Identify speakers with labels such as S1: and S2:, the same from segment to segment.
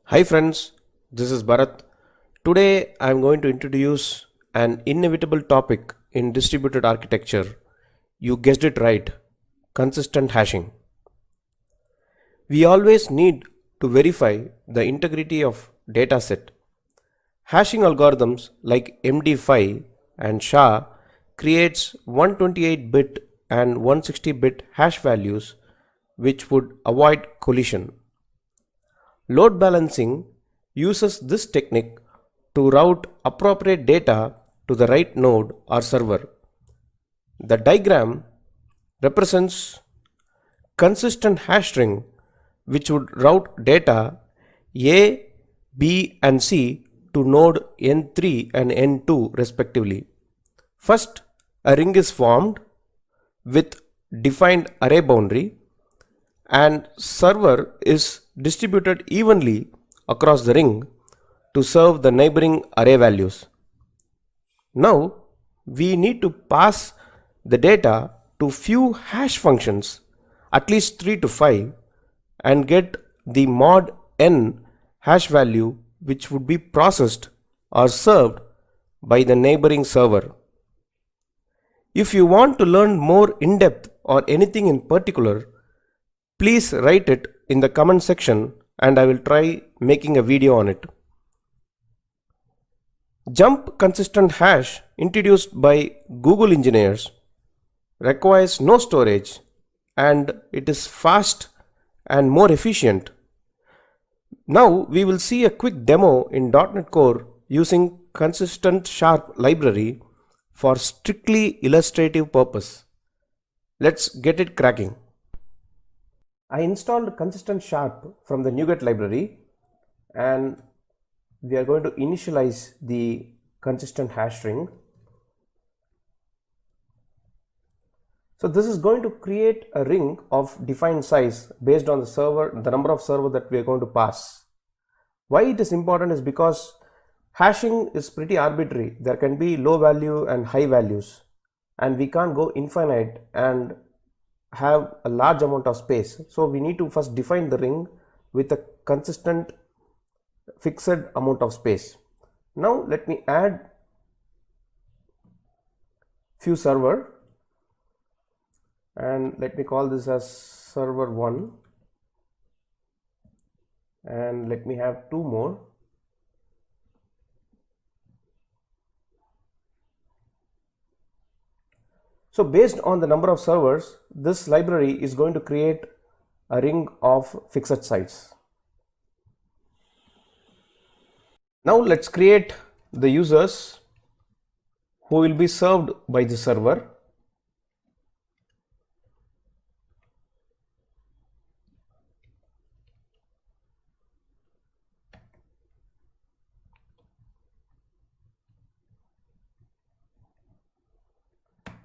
S1: Hi friends, this is Bharat. Today I am going to introduce an inevitable topic in distributed architecture. You guessed it right, consistent hashing. We always need to verify the integrity of dataset. Hashing algorithms like MD5 and SHA creates 128-bit and 160-bit hash values which would avoid collision. Load balancing uses this technique to route appropriate data to the right node or server. The diagram represents consistent hash string which would route data A, B and C to node N3 and N2 respectively. First, a ring is formed with defined array boundary and server is distributed evenly across the ring to serve the neighboring array values. Now we need to pass the data to few hash functions, at least 3 to 5, and get the mod n hash value which would be processed or served by the neighboring server. If you want to learn more in depth or anything in particular, please write it in the comment section and I will try making a video on it. Jump consistent hash introduced by Google engineers requires no storage and it is fast and more efficient. Now we will see a quick demo in .NET Core using consistent sharp library for strictly illustrative purpose. Let's get it cracking. I installed consistent sharp from the NuGet library and we are going to initialize the consistent hash string. So this is going to create a ring of defined size based on the number of server that we are going to pass. Why it is important is because hashing is pretty arbitrary. There can be low value and high values and we can't go infinite and have a large amount of space. So we need to first define the ring with a consistent fixed amount of space. Now let me add few server and let me call this as server 1 and let me have 2 more. So based on the number of servers, this library is going to create a ring of fixed size. Now let's create the users who will be served by the server.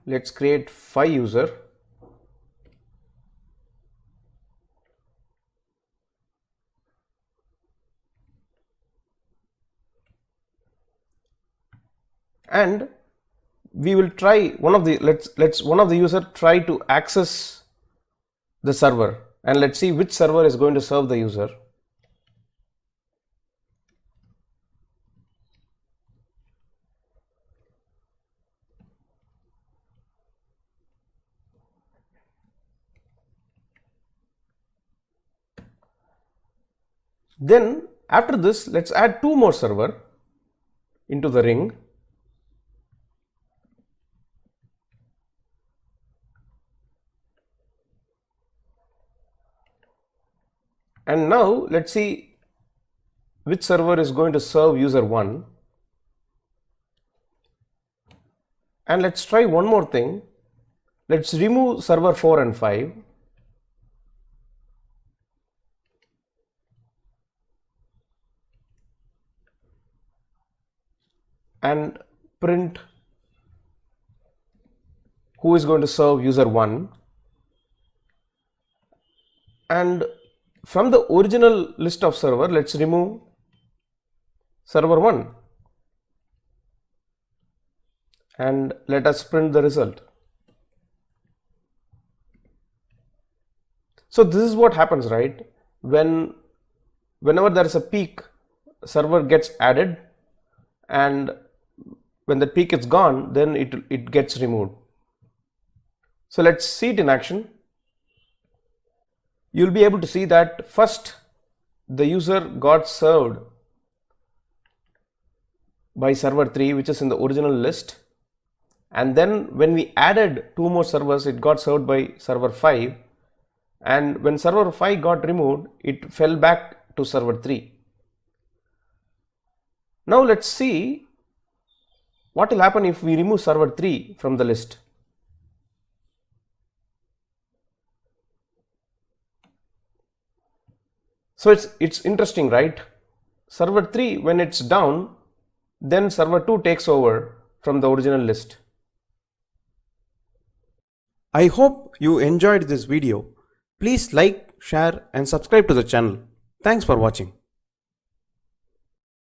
S1: Let's create 5 user. And we will try one of the one of the user try to access the server and let's see which server is going to serve the user. Then after this, let's add 2 more server into the ring. And now let's see which server is going to serve user 1. And let's try one more thing. Let's remove server 4 and 5. And print who is going to serve user 1. And from the original list of server, let's remove server 1 and let us print the result. So this is what happens, right? When whenever there is a peak, server gets added, and when the peak is gone, then it gets removed. So let's see it in action. You'll be able to see that first the user got served by server 3, which is in the original list, and then when we added 2 more servers, it got served by server 5, and when server 5 got removed, it fell back to server 3. Now let's see what will happen if we remove server 3 from the list. So it's interesting, right? Server 3, when it's down, then server 2 takes over from the original list. I hope you enjoyed this video. Please like, share and subscribe to the channel. Thanks for watching.